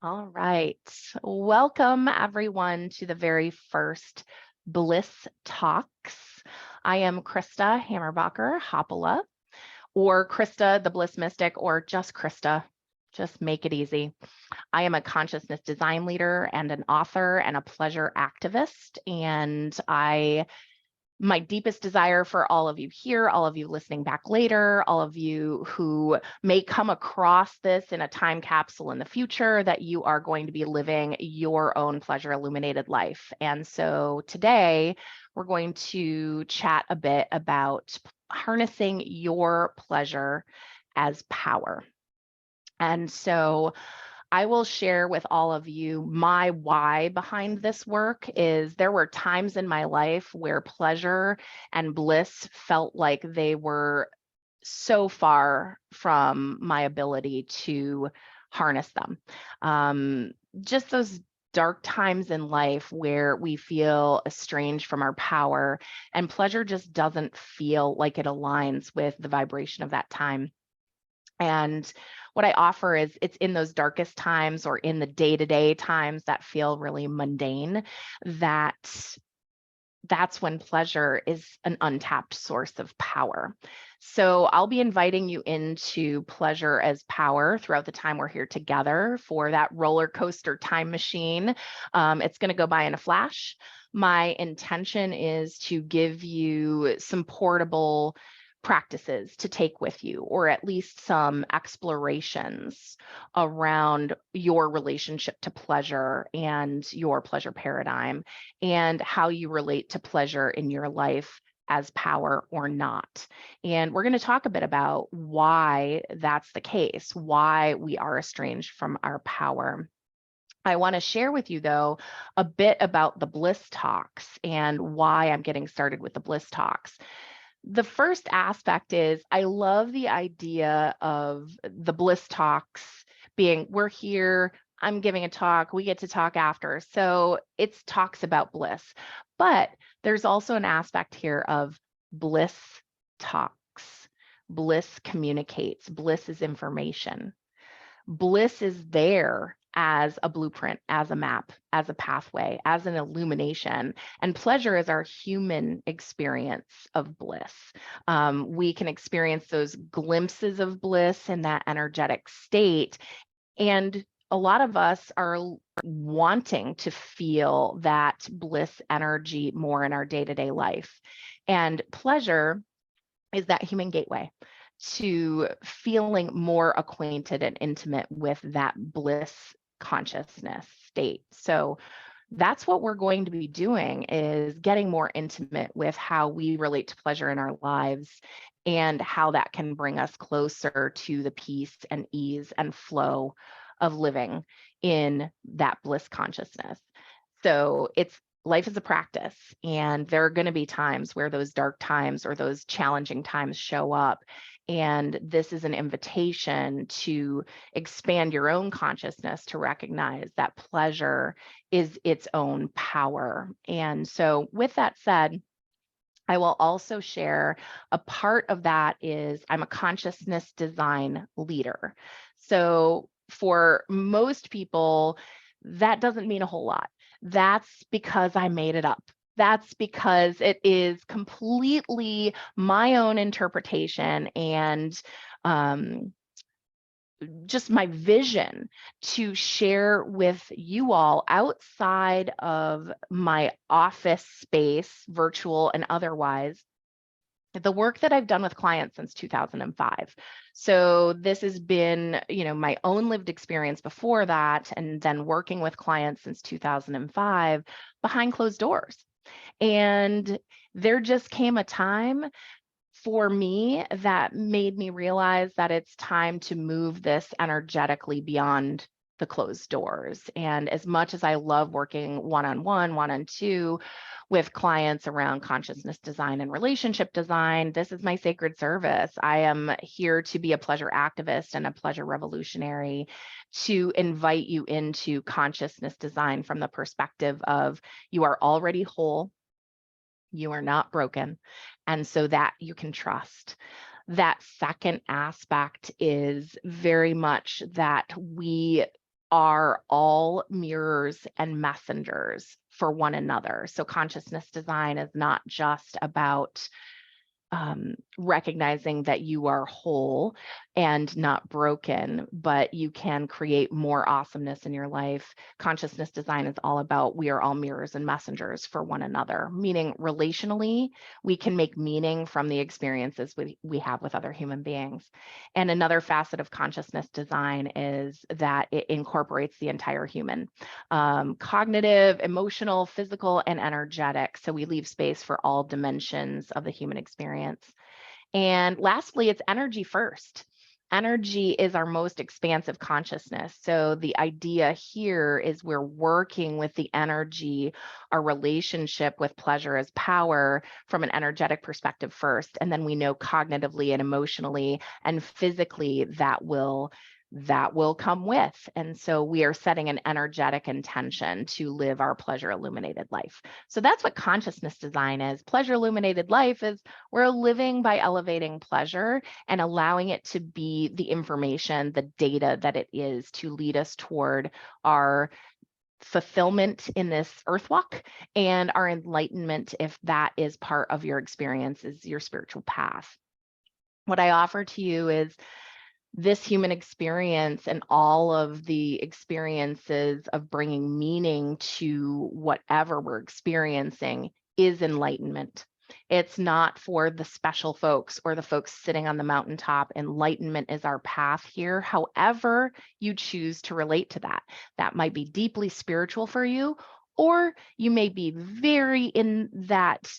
All right. Welcome, everyone, to the very first Bliss Talks. I am Krista Hammerbacher Hoppala, or Krista the Bliss Mystic, or just Krista. Just make it easy. I am a consciousness design leader and an author and a pleasure activist. And my deepest desire for all of you here, all of you listening back later, all of you who may come across this in a time capsule in the future, that you are going to be living your own pleasure illuminated life. And so today we're going to chat a bit about harnessing your pleasure as power. And so I will share with all of you my why behind this work. Is there were times in my life where pleasure and bliss felt like they were so far from my ability to harness them. Just those dark times in life where we feel estranged from our power, and pleasure just doesn't feel like it aligns with the vibration of that time. And what I offer is it's in those darkest times, or in the day-to-day times that feel really mundane, that's when pleasure is an untapped source of power. So I'll be inviting you into pleasure as power throughout the time we're here together for that roller coaster time machine. It's going to go by in a flash. My intention is to give you some portable practices to take with you, or at least some explorations around your relationship to pleasure and your pleasure paradigm, and how you relate to pleasure in your life as power or not. And we're going to talk a bit about why that's the case, why we are estranged from our power. I want to share with you, though, a bit about the Bliss Talks and why I'm getting started with the Bliss Talks. The first aspect is I love the idea of the Bliss Talks being, we're here, I'm giving a talk, we get to talk after. So it's talks about bliss. But there's also an aspect here of bliss talks. Bliss communicates. Bliss is information. Bliss is there as a blueprint, as a map, as a pathway, as an illumination. And pleasure is our human experience of bliss. We can experience those glimpses of bliss in that energetic state. And a lot of us are wanting to feel that bliss energy more in our day-to-day life. And pleasure is that human gateway to feeling more acquainted and intimate with that bliss consciousness state. So that's what we're going to be doing, is getting more intimate with how we relate to pleasure in our lives, and how that can bring us closer to the peace and ease and flow of living in that bliss consciousness. So life is a practice, and there are going to be times where those dark times or those challenging times show up. And this is an invitation to expand your own consciousness to recognize that pleasure is its own power. And so with that said, I will also share a part of that is I'm a consciousness design leader. So for most people, that doesn't mean a whole lot. That's because I made it up. That's because it is completely my own interpretation and just my vision to share with you all outside of my office space, virtual and otherwise, the work that I've done with clients since 2005. So this has been, my own lived experience before that, and then working with clients since 2005 behind closed doors. And there just came a time for me that made me realize that it's time to move this energetically beyond the closed doors. And as much as I love working one-on-one, one-on-two with clients around consciousness design and relationship design, this is my sacred service. I am here to be a pleasure activist and a pleasure revolutionary, to invite you into consciousness design from the perspective of you are already whole, you are not broken, and so that you can trust. That second aspect is very much that we are all mirrors and messengers for one another. So consciousness design is not just about recognizing that you are whole and not broken, but you can create more awesomeness in your life. Consciousness design is all about we are all mirrors and messengers for one another, meaning relationally, we can make meaning from the experiences we have with other human beings. And another facet of consciousness design is that it incorporates the entire human, cognitive, emotional, physical, and energetic. So we leave space for all dimensions of the human experience. And lastly, it's energy first. Energy is our most expansive consciousness. So the idea here is we're working with the energy, our relationship with pleasure as power from an energetic perspective first. And then we know cognitively and emotionally and physically that will come with. And so we are setting an energetic intention to live our pleasure illuminated life. So that's what consciousness design is. Pleasure illuminated life is we're living by elevating pleasure and allowing it to be the information, the data that it is to lead us toward our fulfillment in this earth walk and our enlightenment, if that is part of your experience, is your spiritual path. What I offer to you is this human experience and all of the experiences of bringing meaning to whatever we're experiencing is enlightenment. It's not for the special folks or the folks sitting on the mountaintop. Enlightenment is our path here. However you choose to relate to that. That might be deeply spiritual for you, or you may be very in that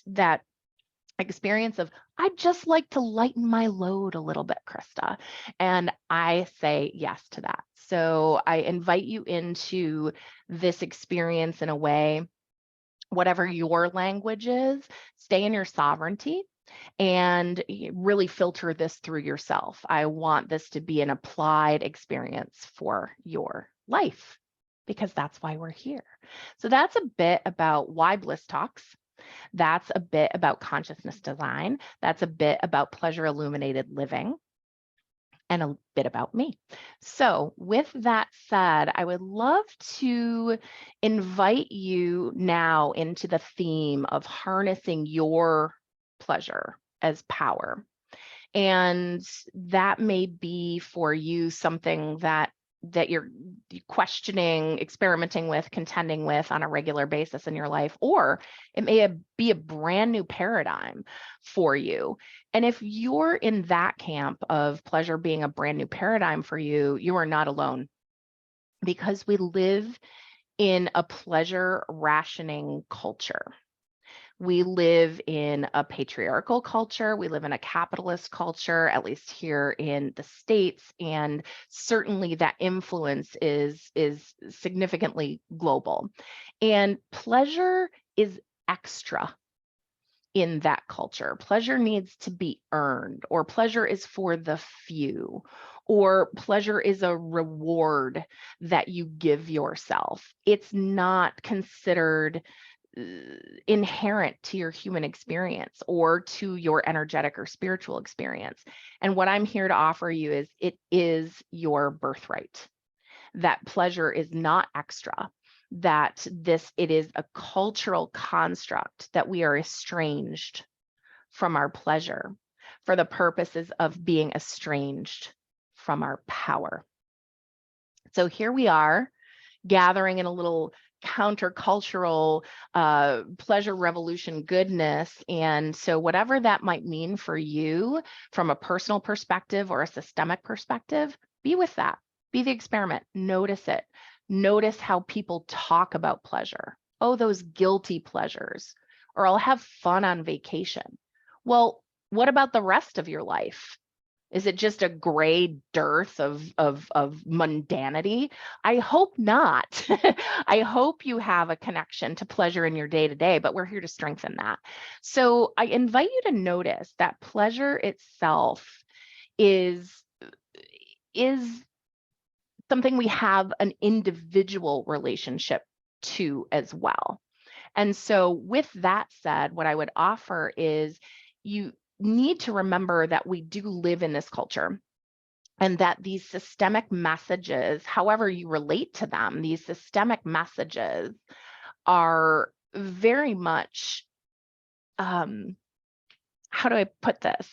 experience of, I'd just like to lighten my load a little bit, Krista. And I say yes to that. So I invite you into this experience in a way, whatever your language is, stay in your sovereignty and really filter this through yourself. I want this to be an applied experience for your life because that's why we're here. So that's a bit about why Bliss Talks. That's a bit about consciousness design. That's a bit about pleasure illuminated living and a bit about me. So with that said, I would love to invite you now into the theme of harnessing your pleasure as power. And that may be for you something that you're questioning, experimenting with, contending with on a regular basis in your life, or it may be a brand new paradigm for you. And if you're in that camp of pleasure being a brand new paradigm for you, you are not alone, because we live in a pleasure rationing culture. We live in a patriarchal culture. We live in a capitalist culture, at least here in the States. And certainly that influence is significantly global. And pleasure is extra in that culture. Pleasure needs to be earned, or pleasure is for the few, or pleasure is a reward that you give yourself. It's not considered inherent to your human experience or to your energetic or spiritual experience. And what I'm here to offer you is it is your birthright. That pleasure is not extra, that it is a cultural construct that we are estranged from our pleasure for the purposes of being estranged from our power. So here we are gathering in a little countercultural pleasure revolution goodness. And so whatever that might mean for you from a personal perspective or a systemic perspective, be with that. Be the experiment. Notice it. Notice how people talk about pleasure. Oh, those guilty pleasures. Or I'll have fun on vacation. Well, what about the rest of your life? Is it just a gray dearth of mundanity? I hope not. I hope you have a connection to pleasure in your day-to-day, but we're here to strengthen that. So I invite you to notice that pleasure itself is something we have an individual relationship to as well. And so with that said, what I would offer is you need to remember that we do live in this culture. And that these systemic messages, however you relate to them, these systemic messages are very much, how do I put this?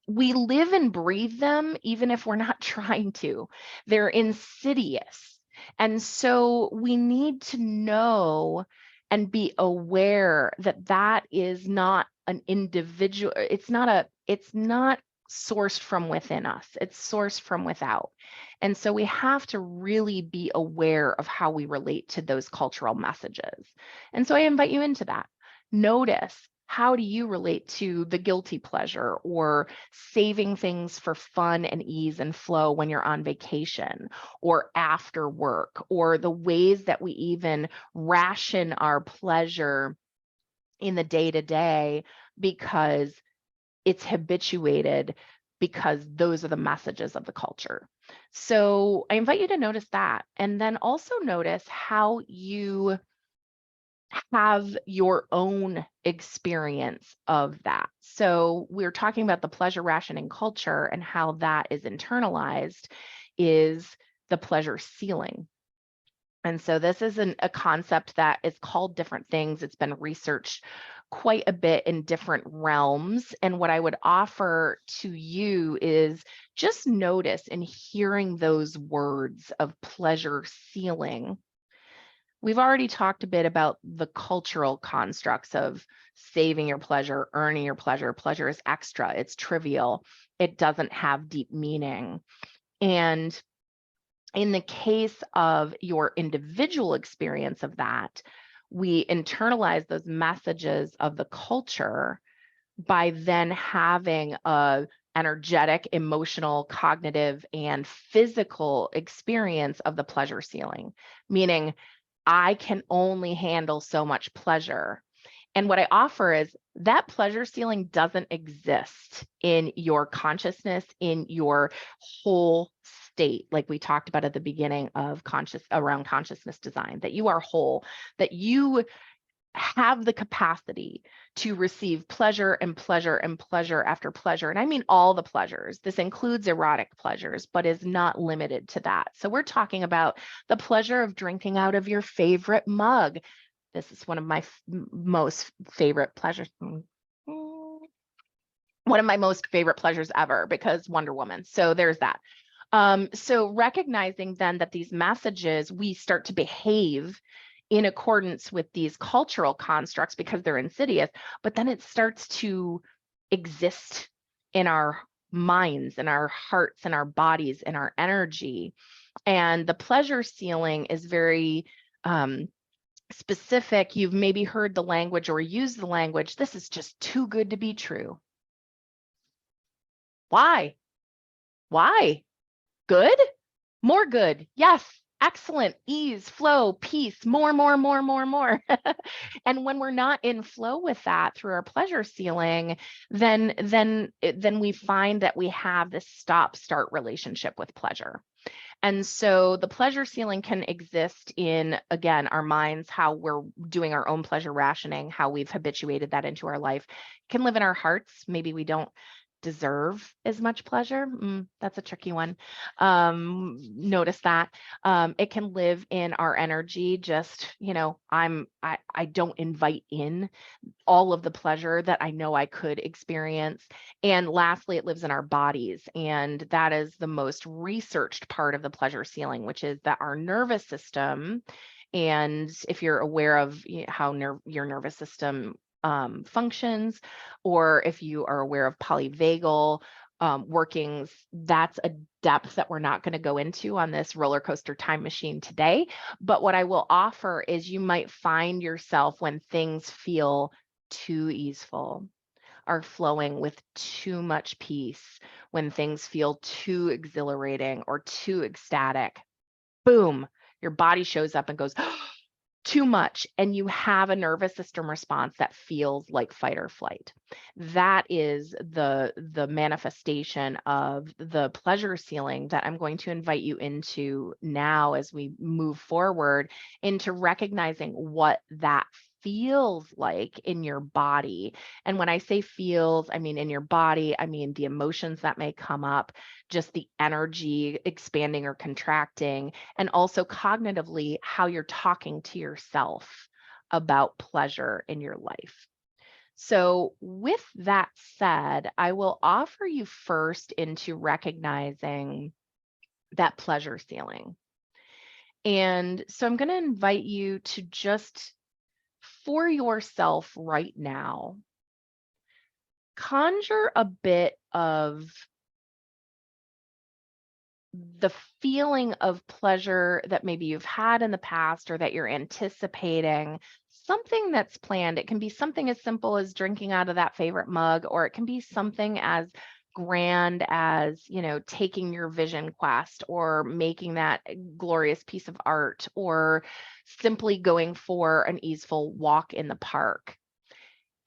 We live and breathe them even if we're not trying to. They're insidious. And so we need to know and be aware that that is not an individual, it's not sourced from within us, it's sourced from without. And so we have to really be aware of how we relate to those cultural messages. And so I invite you into that. Notice, how do you relate to the guilty pleasure or saving things for fun and ease and flow when you're on vacation or after work, or the ways that we even ration our pleasure in the day-to-day because it's habituated, because those are the messages of the culture. So I invite you to notice that, and then also notice how you have your own experience of that. So we're talking about the pleasure rationing culture, and how that is internalized is the pleasure ceiling. And so this is a concept that is called different things. It's been researched quite a bit in different realms. And what I would offer to you is just notice in hearing those words of pleasure ceiling. We've already talked a bit about the cultural constructs of saving your pleasure, earning your pleasure. Pleasure is extra, it's trivial, it doesn't have deep meaning. And in the case of your individual experience of that, we internalize those messages of the culture by then having a energetic, emotional, cognitive, and physical experience of the pleasure ceiling, meaning I can only handle so much pleasure. And what I offer is that pleasure ceiling doesn't exist in your consciousness, in your whole state, like we talked about at the beginning of around consciousness design, that you are whole, that you have the capacity to receive pleasure and pleasure and pleasure after pleasure. And I mean all the pleasures. This includes erotic pleasures, but is not limited to that. So we're talking about the pleasure of drinking out of your favorite mug. This is one of my most favorite pleasures. One of my most favorite pleasures ever, because Wonder Woman. So there's that. So recognizing then that these messages, we start to behave in accordance with these cultural constructs because they're insidious, but then it starts to exist in our minds, in our hearts, in our bodies, in our energy. And the pleasure ceiling is very specific. You've maybe heard the language or used the language, this is just too good to be true. Why? Why? Good? More good. Yes. Excellent. Ease, flow, peace, more. And when we're not in flow with that through our pleasure ceiling, then we find that we have this stop-start relationship with pleasure. And so the pleasure ceiling can exist in, again, our minds, how we're doing our own pleasure rationing, how we've habituated that into our life. It can live in our hearts. Maybe we don't deserve as much pleasure. That's a tricky one. Notice that. It can live in our energy. Just, I don't invite in all of the pleasure that I know I could experience. And lastly, it lives in our bodies. And that is the most researched part of the pleasure ceiling, which is that our nervous system, and if you're aware of how your nervous system functions, or if you are aware of polyvagal workings, that's a depth that we're not going to go into on this roller coaster time machine today. But what I will offer is you might find yourself when things feel too easeful, are flowing with too much peace, when things feel too exhilarating or too ecstatic, boom, your body shows up and goes, too much, and you have a nervous system response that feels like fight or flight. That is the manifestation of the pleasure ceiling that I'm going to invite you into now as we move forward into recognizing what that feels like in your body. And when I say feels, I mean in your body, I mean the emotions that may come up, just the energy expanding or contracting, and also cognitively how you're talking to yourself about pleasure in your life. So, with that said, I will offer you first into recognizing that pleasure ceiling. And so, I'm going to invite you to just, for yourself right now, conjure a bit of the feeling of pleasure that maybe you've had in the past or that you're anticipating, something that's planned. It can be something as simple as drinking out of that favorite mug, or it can be something as grand as, taking your vision quest or making that glorious piece of art, or simply going for an easeful walk in the park.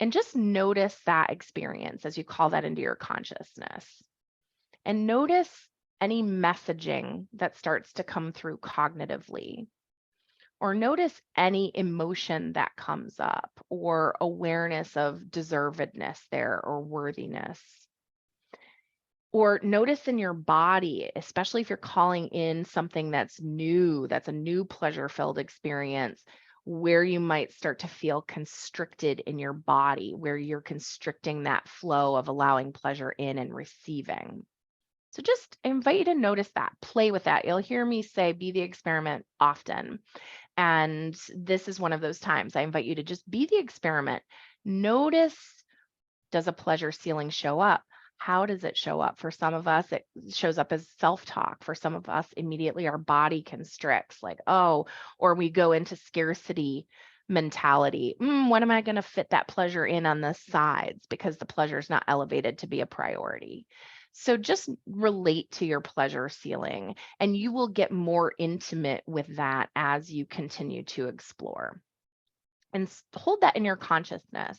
And just notice that experience as you call that into your consciousness. And notice any messaging that starts to come through cognitively, or notice any emotion that comes up, or awareness of deservedness there or worthiness. Or notice in your body, especially if you're calling in something that's new, that's a new pleasure-filled experience, where you might start to feel constricted in your body, where you're constricting that flow of allowing pleasure in and receiving. So just I invite you to notice that, play with that. You'll hear me say, be the experiment often. And this is one of those times I invite you to just be the experiment. Notice, does a pleasure ceiling show up? How does it show up? For some of us, it shows up as self-talk. For some of us, immediately our body constricts, like, oh, or we go into scarcity mentality. When am I going to fit that pleasure in on the sides because the pleasure is not elevated to be a priority? So just relate to your pleasure ceiling, and you will get more intimate with that as you continue to explore. And hold that in your consciousness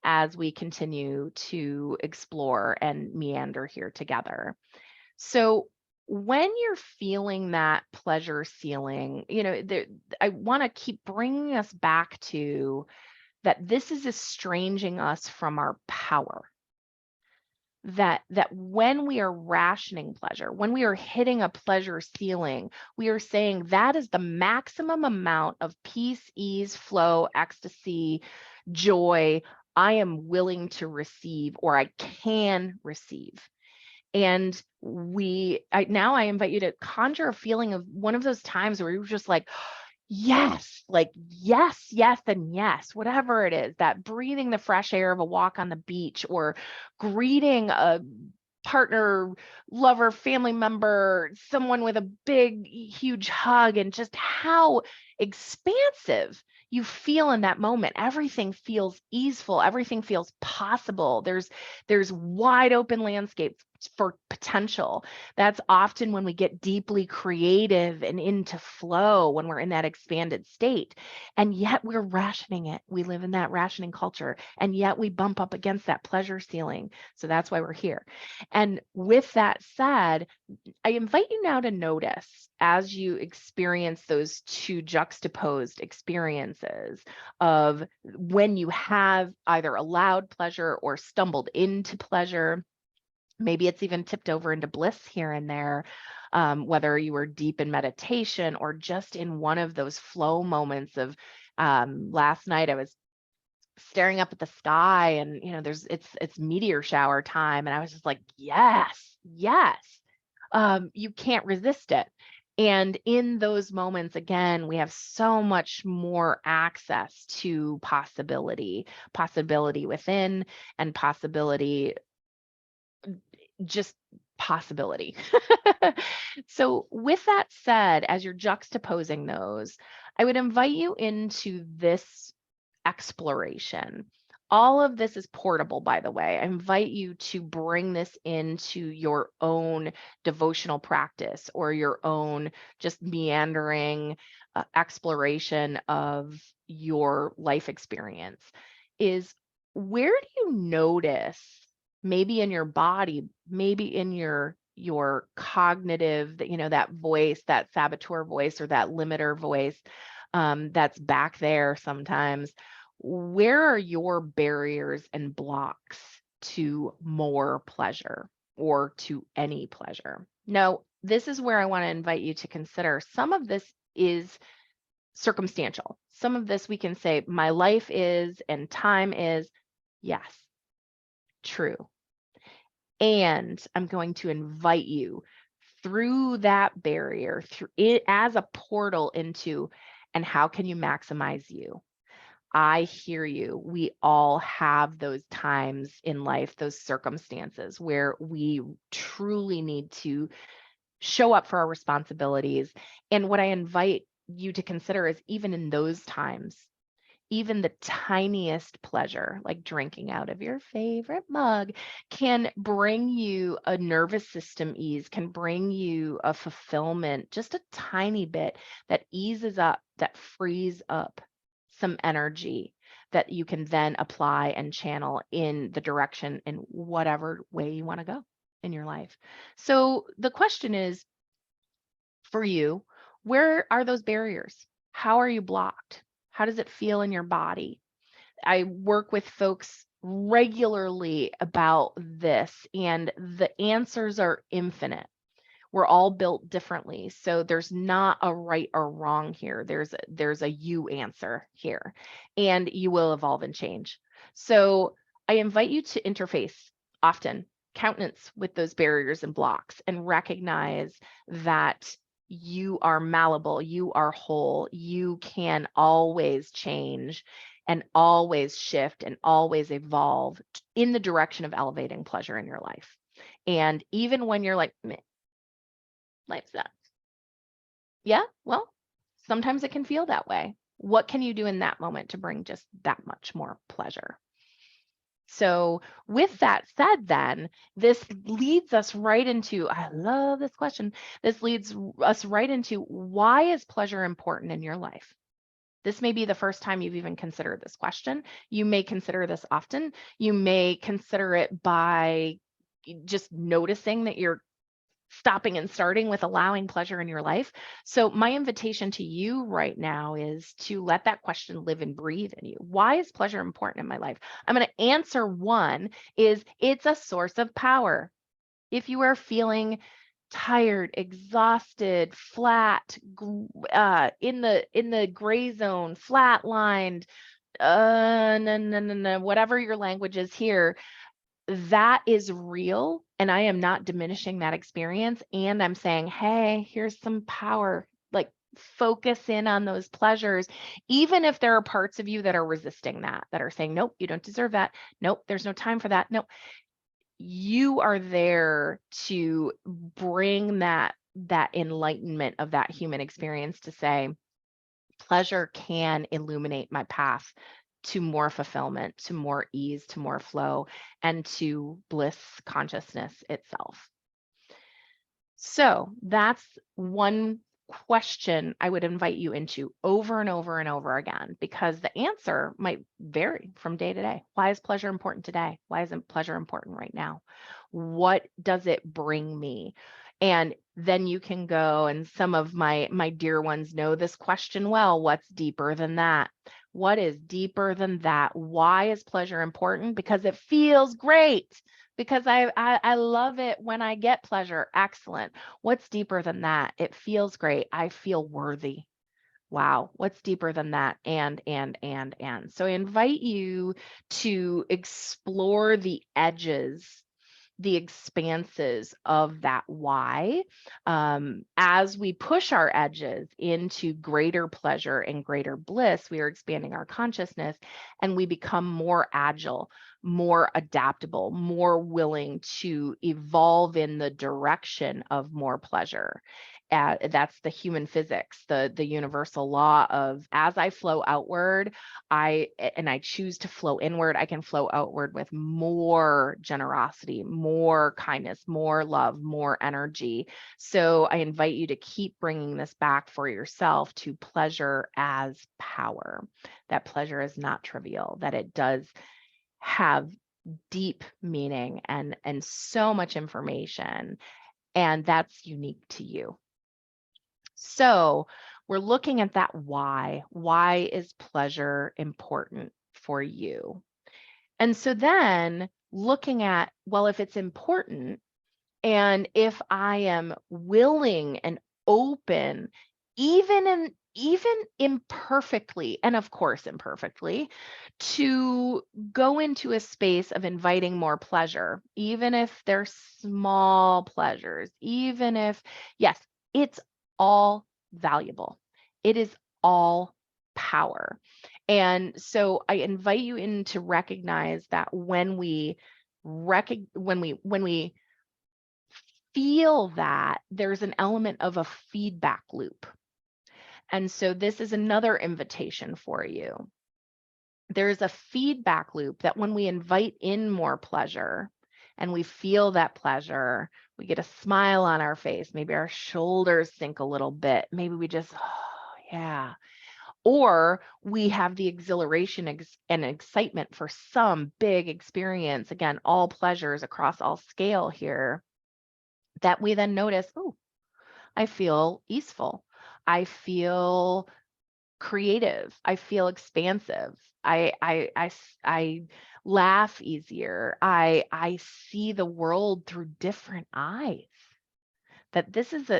as we continue to explore and meander here together. So when you're feeling that pleasure ceiling, I want to keep bringing us back to that this is estranging us from our power. That when we are rationing pleasure, when we are hitting a pleasure ceiling, we are saying that is the maximum amount of peace, ease, flow, ecstasy, joy I am willing to receive, or I can receive. And now I invite you to conjure a feeling of one of those times where you're just like, yes, like yes, yes, and yes, whatever it is, that breathing the fresh air of a walk on the beach, or greeting a partner, lover, family member, someone with a big, huge hug, and just how expansive you feel in that moment. Everything feels easeful. Everything feels possible. There's wide open landscapes for potential. That's often when we get deeply creative and into flow, when we're in that expanded state. And yet we're rationing it. We live in that rationing culture, and yet we bump up against that pleasure ceiling. So that's why we're here. And with that said, I invite you now to notice as you experience those two juxtaposed experiences of when you have either allowed pleasure or stumbled into pleasure. Maybe it's even tipped over into bliss here and there, whether you were deep in meditation or just in one of those flow moments of last night I was staring up at the sky, and it's meteor shower time, and I was just like, yes, yes. You can't resist it. And in those moments, again, we have so much more access to possibility within, and possibility, just possibility. So with that said, as you're juxtaposing those, I would invite you into this exploration. All of this is portable, by the way. I invite you to bring this into your own devotional practice, or your own just meandering exploration of your life experience. Is, where do you notice, maybe in your body, maybe in your cognitive, that voice, that saboteur voice, or that limiter voice, that's back there sometimes. Where are your barriers and blocks to more pleasure or to any pleasure? Now, this is where I want to invite you to consider some of this is circumstantial. Some of this we can say, my life is and time is. Yes, true. And I'm going to invite you through that barrier, through it as a portal into, and how can you maximize you? I hear you. We all have those times in life, those circumstances where we truly need to show up for our responsibilities. And what I invite you to consider is even in those times, even the tiniest pleasure, like drinking out of your favorite mug, can bring you a nervous system ease, can bring you a fulfillment, just a tiny bit that eases up, that frees up some energy that you can then apply and channel in the direction in whatever way you want to go in your life. So the question is for you, where are those barriers? How are you blocked? How does it feel in your body? I work with folks regularly about this, and the answers are infinite. We're all built differently, so there's not a right or wrong here. There's a you answer here, and you will evolve and change. So I invite you to interface often, countenance with those barriers and blocks, and recognize that you are malleable, you are whole, you can always change and always shift and always evolve in the direction of elevating pleasure in your life. And even when you're like, meh, life's that. Yeah, well, sometimes it can feel that way. What can you do in that moment to bring just that much more pleasure? So with that said, then this leads us right into, I love this question. This leads us right into, why is pleasure important in your life? This may be the first time you've even considered this question. You may consider this often. You may consider it by just noticing that you're stopping and starting with allowing pleasure in your life. So my invitation to you right now is to let that question live and breathe in you. Why is pleasure important in my life? I'm going to answer one is it's a source of power. If you are feeling tired, exhausted, flat, in the gray zone, flatlined, no, whatever your language is here, that is real. And I am not diminishing that experience. And I'm saying, hey, here's some power. Like, focus in on those pleasures, even if there are parts of you that are resisting that, that are saying, nope, you don't deserve that. Nope, there's no time for that. Nope. You are there to bring that enlightenment of that human experience to say, pleasure can illuminate my path to more fulfillment, to more ease, to more flow, and to bliss consciousness itself. So that's one question I would invite you into over and over and over again, because the answer might vary from day to day. Why is pleasure important today? Why isn't pleasure important right now? What does it bring me? And then you can go, and some of my dear ones know this question well. What's deeper than that? What is deeper than that? Why is pleasure important? Because it feels great. Because I love it when I get pleasure. Excellent. What's deeper than that? It feels great. I feel worthy. Wow. What's deeper than that? And. So I invite you to explore the edges, the expanses of that why, as we push our edges into greater pleasure and greater bliss, we are expanding our consciousness and we become more agile, more adaptable, more willing to evolve in the direction of more pleasure. That's the human physics, the universal law of, as I flow outward, I choose to flow inward, I can flow outward with more generosity, more kindness, more love, more energy. So I invite you to keep bringing this back for yourself to pleasure as power. That pleasure is not trivial, that it does have deep meaning and so much information, and that's unique to you. So we're looking at that why. Why is pleasure important for you. And so then looking at, well, if it's important, and if I am willing and open, even imperfectly, and of course imperfectly, to go into a space of inviting more pleasure, even if they're small pleasures, even if, yes, it's all valuable. It is all power. And so I invite you in to recognize that when we feel that, there's an element of a feedback loop. And so this is another invitation for you. There's a feedback loop that when we invite in more pleasure and we feel that pleasure, we get a smile on our face, maybe our shoulders sink a little bit, maybe we just, oh, yeah. Or we have the exhilaration and excitement for some big experience. Again, all pleasures across all scale here, that we then notice, oh, I feel easeful. I feel creative. I feel expansive. I laugh easier. I see the world through different eyes. That this is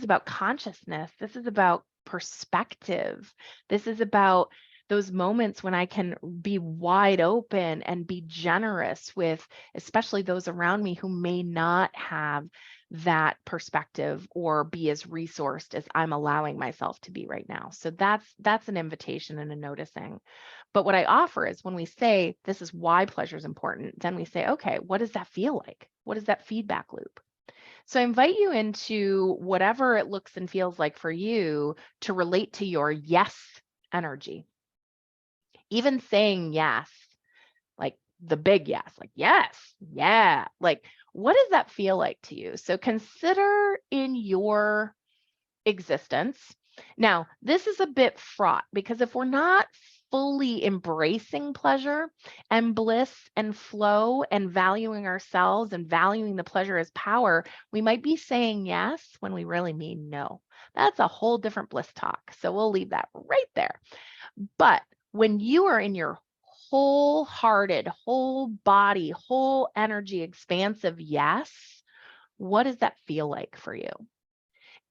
about consciousness. This is about perspective. This is about those moments when I can be wide open and be generous with especially those around me who may not have that perspective or be as resourced as I'm allowing myself to be right now. So that's an invitation and a noticing. But what I offer is when we say this is why pleasure is important, then we say, okay, what does that feel like? What is that feedback loop? So I invite you into whatever it looks and feels like for you to relate to your yes energy. Even saying yes, like the big yes, like yes, yeah, like what does that feel like to you? So consider in your existence. Now, this is a bit fraught because if we're not fully embracing pleasure and bliss and flow and valuing ourselves and valuing the pleasure as power, we might be saying yes when we really mean no. That's a whole different bliss talk. So we'll leave that right there. But when you are in your wholehearted, whole body, whole energy, expansive yes, what does that feel like for you?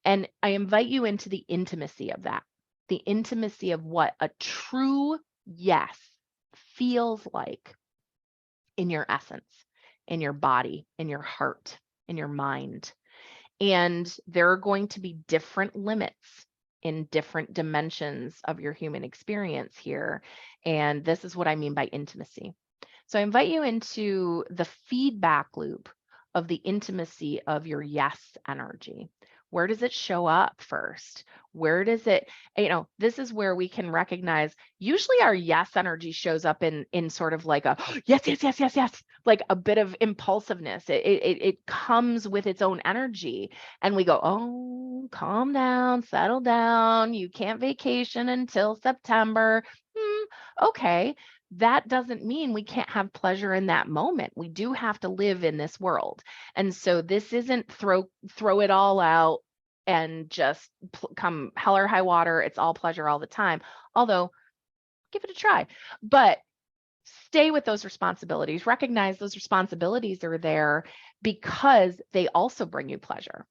And I invite you into the intimacy of that, the intimacy of what a true yes feels like in your essence, in your body, in your heart, in your mind. And there are going to be different limits in different dimensions of your human experience here. And this is what I mean by intimacy. So I invite you into the feedback loop of the intimacy of your yes energy. Where does it show up first? Where does it, this is where we can recognize usually our yes energy shows up in sort of like a yes, yes, yes, yes, yes, like a bit of impulsiveness. It comes with its own energy. And we go, oh, calm down, settle down. You can't vacation until September. Okay. That doesn't mean we can't have pleasure in that moment. We do have to live in this world. And so this isn't throw it all out and just come hell or high water. It's all pleasure all the time. Although give it a try, but stay with those responsibilities. Recognize those responsibilities are there because they also bring you pleasure.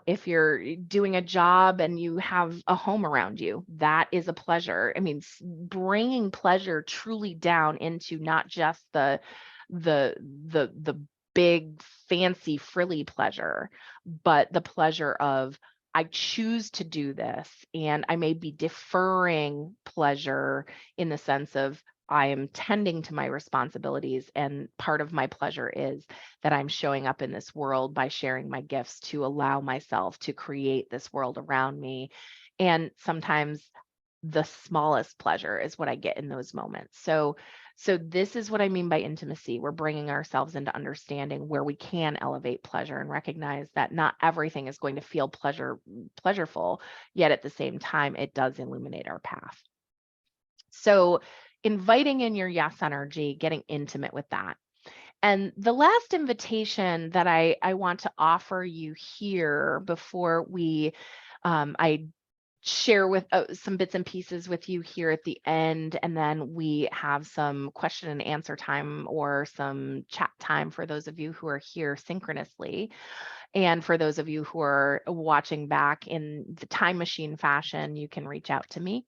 If you're doing a job and you have a home around you, that is a pleasure. I mean, bringing pleasure truly down into not just the big fancy frilly pleasure, but the pleasure of I choose to do this, and I may be deferring pleasure in the sense of I am tending to my responsibilities. And part of my pleasure is that I'm showing up in this world by sharing my gifts to allow myself to create this world around me. And sometimes the smallest pleasure is what I get in those moments. So this is what I mean by intimacy. We're bringing ourselves into understanding where we can elevate pleasure and recognize that not everything is going to feel pleasureful, yet at the same time, it does illuminate our path. So inviting in your yes energy, getting intimate with that. And the last invitation that I want to offer you here before I share with some bits and pieces with you here at the end, and then we have some question and answer time or some chat time for those of you who are here synchronously. And for those of you who are watching back in the time machine fashion, you can reach out to me.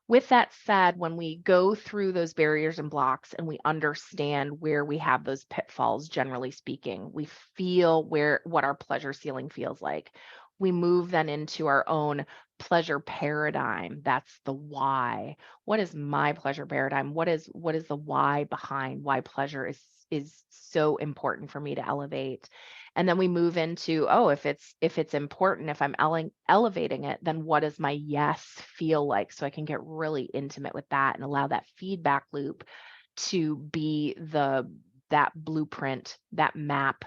With that said, when we go through those barriers and blocks and we understand where we have those pitfalls, generally speaking, we feel what our pleasure ceiling feels like. We move then into our own pleasure paradigm. That's the why. What is my pleasure paradigm? What is the why behind why pleasure is so important for me to elevate? And then we move into, oh, if it's important, if I'm elevating it, then what does my yes feel like? So I can get really intimate with that and allow that feedback loop to be that blueprint, that map,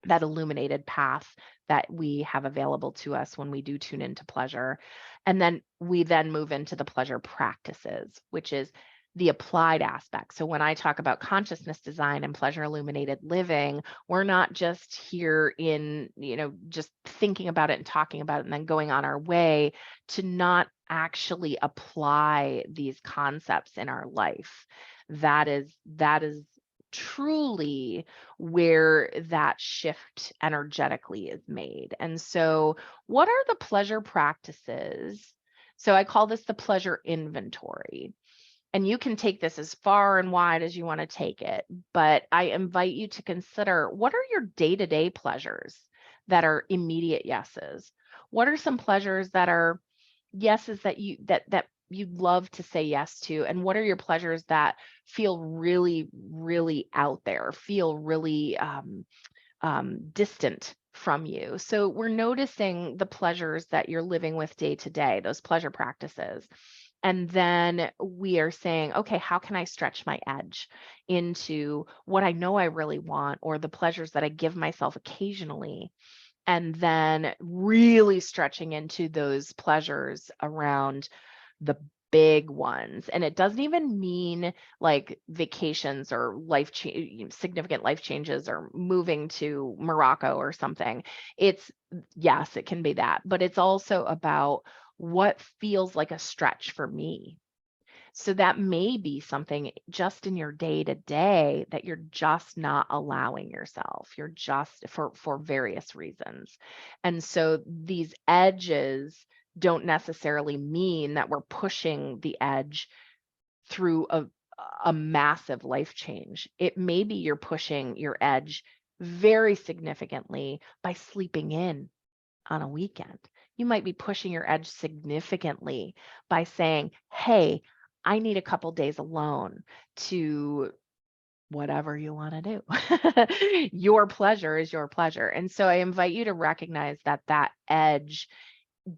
that illuminated path that we have available to us when we do tune into pleasure. And then we move into the pleasure practices, which is the applied aspect. So when I talk about consciousness design and pleasure illuminated living, we're not just here in, just thinking about it and talking about it and then going on our way to not actually apply these concepts in our life. That is truly where that shift energetically is made. And so what are the pleasure practices? So I call this the pleasure inventory. And you can take this as far and wide as you want to take it, but I invite you to consider, what are your day-to-day pleasures that are immediate yeses? What are some pleasures that are yeses that you'd love to say yes to? And what are your pleasures that feel really, really out there, feel really distant from you? So we're noticing the pleasures that you're living with day to day, those pleasure practices. And then we are saying, okay, how can I stretch my edge into what I know I really want, or the pleasures that I give myself occasionally? And then really stretching into those pleasures around the big ones. And it doesn't even mean like vacations or significant life changes or moving to Morocco or something. Yes, it can be that, but it's also about what feels like a stretch for me. So that may be something just in your day to day that you're just not allowing yourself. You're just for various reasons. And so these edges don't necessarily mean that we're pushing the edge through a massive life change. It may be you're pushing your edge very significantly by sleeping in on a weekend. You might be pushing your edge significantly by saying, hey, I need a couple days alone to whatever you want to do. Your pleasure is your pleasure. And so I invite you to recognize that edge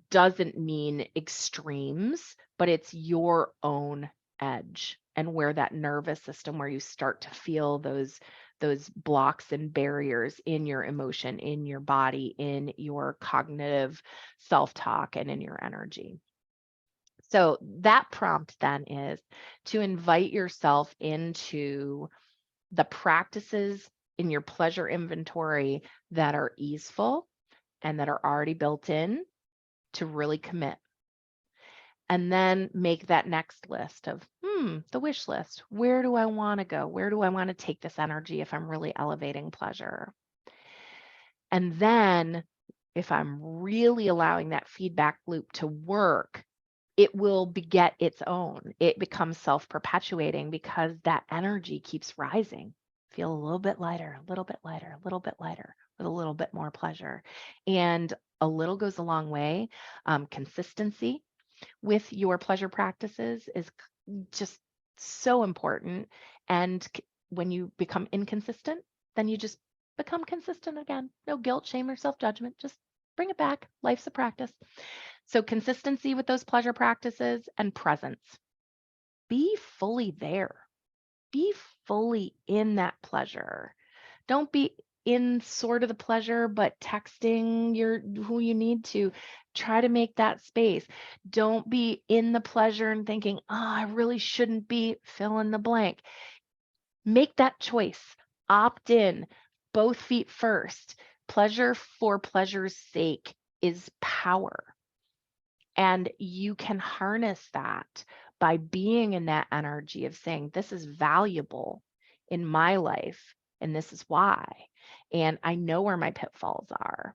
doesn't mean extremes, but it's your own edge, and where that nervous system, where you start to feel those blocks and barriers in your emotion, in your body, in your cognitive self-talk, and in your energy. So that prompt then is to invite yourself into the practices in your pleasure inventory that are easeful and that are already built in, to really commit. And then make that next list of, the wish list. Where do I want to go? Where do I want to take this energy if I'm really elevating pleasure? And then if I'm really allowing that feedback loop to work, it will beget its own. It becomes self-perpetuating because that energy keeps rising. Feel a little bit lighter, a little bit lighter, a little bit lighter, with a little bit more pleasure. And a little goes a long way. Consistency with your pleasure practices is just so important. And when you become inconsistent, then you just become consistent again. No guilt, shame, or self-judgment. Just bring it back. Life's a practice. So consistency with those pleasure practices and presence. Be fully there. Be fully in that pleasure. Don't be in sort of the pleasure, but texting who you need to. Try to make that space. Don't be in the pleasure and thinking, I really shouldn't be, fill in the blank. Make that choice. Opt in, both feet first. Pleasure for pleasure's sake is power. And you can harness that by being in that energy of saying, this is valuable in my life, and this is why. And I know where my pitfalls are.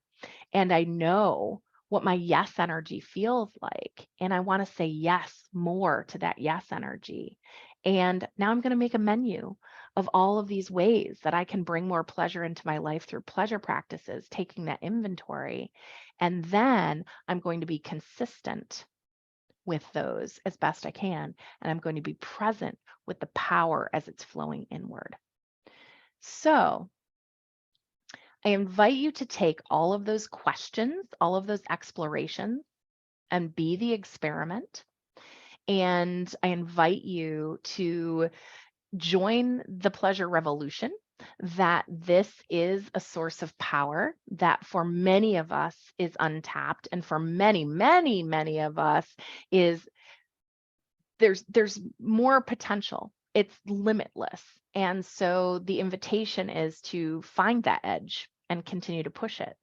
And I know what my yes energy feels like. And I want to say yes more to that yes energy. And now I'm going to make a menu of all of these ways that I can bring more pleasure into my life through pleasure practices, taking that inventory. And then I'm going to be consistent with those as best I can. And I'm going to be present with the power as it's flowing inward. So I invite you to take all of those questions, all of those explorations, and be the experiment. And I invite you to join the pleasure revolution, that this is a source of power that for many of us is untapped, and for many, many, many of us is there's more potential. It's limitless. And so the invitation is to find that edge and continue to push it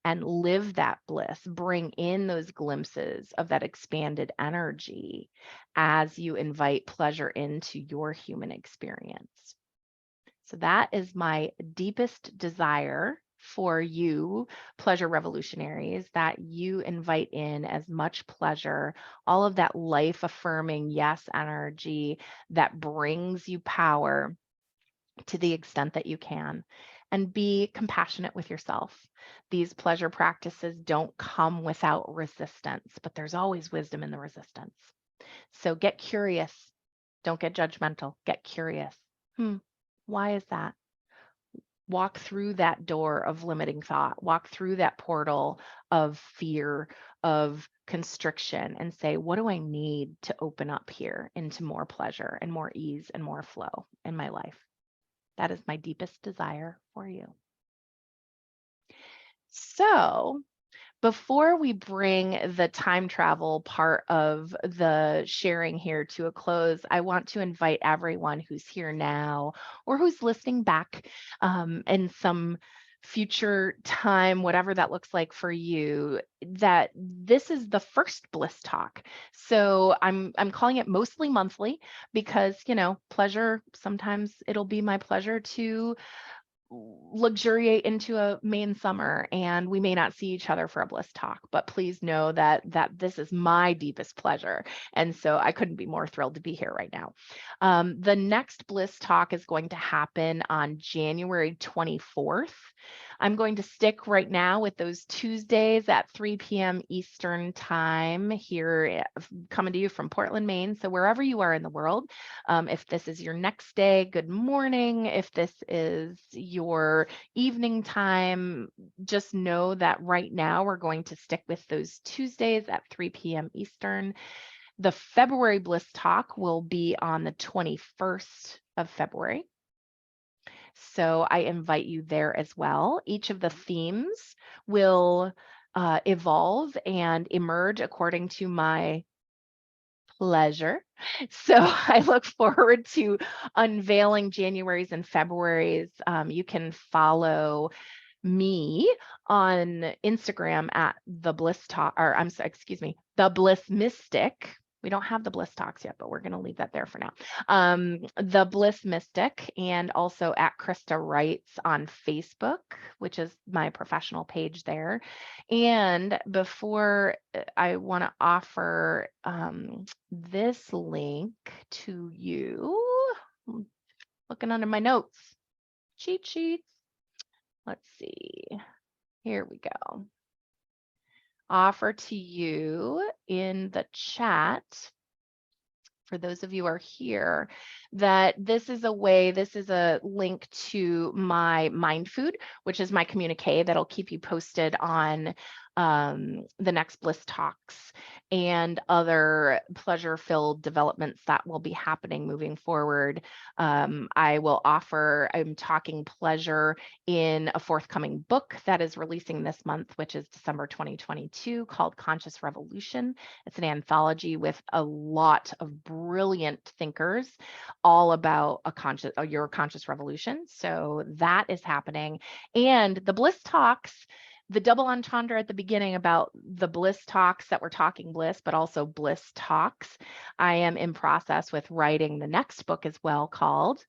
and live that bliss, bring in those glimpses of that expanded energy as you invite pleasure into your human experience. So that is my deepest desire for you, pleasure revolutionaries, that you invite in as much pleasure, all of that life affirming yes energy that brings you power to the extent that you can, and be compassionate with yourself. These pleasure practices don't come without resistance, but there's always wisdom in the resistance. So get curious. Don't get judgmental. Get curious. Why is that? Walk through that door of limiting thought, walk through that portal of fear, of constriction, and say, what do I need to open up here into more pleasure and more ease and more flow in my life? That is my deepest desire for you. So before we bring the time travel part of the sharing here to a close, I want to invite everyone who's here now or who's listening back in some future time, whatever that looks like for you, that this is the first Bliss Talk. So I'm calling it mostly monthly because, pleasure, sometimes it'll be my pleasure to luxuriate into a Maine summer and we may not see each other for a Bliss Talk, but please know that this is my deepest pleasure. And so I couldn't be more thrilled to be here right now. The next Bliss Talk is going to happen on January 24th. I'm going to stick right now with those Tuesdays at 3 p.m. Eastern time here, coming to you from Portland, Maine. So wherever you are in the world, if this is your next day, good morning. If this is your evening time, just know that right now we're going to stick with those Tuesdays at 3 p.m. Eastern. The February Bliss Talk will be on the 21st of February. So I invite you there as well. Each of the themes will evolve and emerge according to my pleasure. So I look forward to unveiling January's and February's. You can follow me on Instagram at the Bliss Talk, or the Bliss Mystic. We don't have the Bliss Talks yet, but we're going to leave that there for now. The Bliss Mystic, and also at Krista Writes on Facebook, which is my professional page there. And before I want to offer this link to you, looking under my notes, cheat sheets. Let's see. Here we go. Offer to you in the chat, for those of you who are here, that this is a link to my Mind Food, which is my communique that'll keep you posted on the next Bliss Talks and other pleasure-filled developments that will be happening moving forward. I'm talking pleasure in a forthcoming book that is releasing this month, which is December 2022, called Conscious Revolution. It's an anthology with a lot of brilliant thinkers all about your conscious revolution. So that is happening. And the Bliss Talks, the double entendre at the beginning about the Bliss Talks that we're talking Bliss, but also Bliss Talks. I am in process with writing the next book as well, called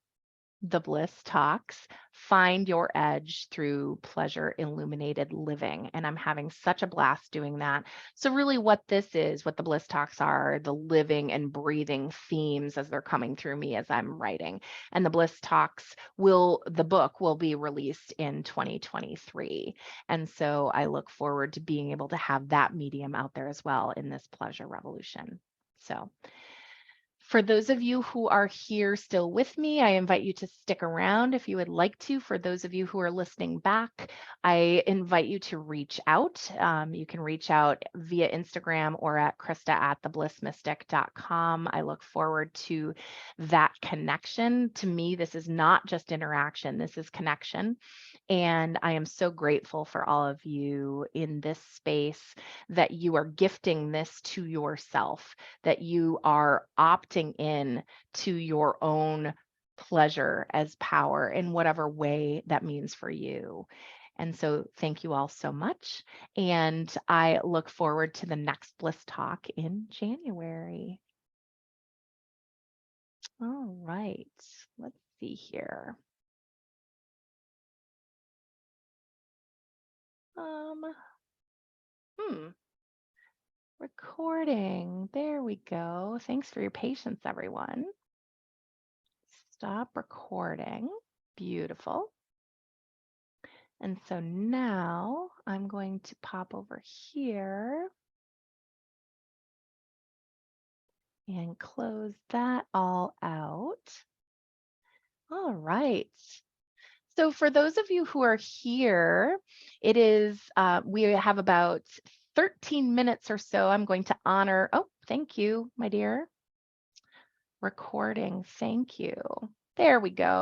The Bliss Talks, Find Your Edge Through Pleasure Illuminated Living. And I'm having such a blast doing that. So really what this is, what the Bliss Talks are, the living and breathing themes as they're coming through me as I'm writing. And the Bliss Talks the book will be released in 2023. And so I look forward to being able to have that medium out there as well in this pleasure revolution. So for those of you who are here still with me, I invite you to stick around if you would like to. For those of you who are listening back, I invite you to reach out. You can reach out via Instagram or at krista@theblissmystic.com. I look forward to that connection. To me, this is not just interaction, this is connection. And I am so grateful for all of you in this space that you are gifting this to yourself, that you are opting in to your own pleasure as power in whatever way that means for you. And so thank you all so much. And I look forward to the next Bliss Talk in January. All right, let's see here. Recording. There we go. Thanks for your patience, everyone. Stop recording. Beautiful. And so now I'm going to pop over here and close that all out. All right. So for those of you who are here, it is, we have about 13 minutes or so. I'm going to honor, oh, thank you, my dear. Recording, thank you. There we go.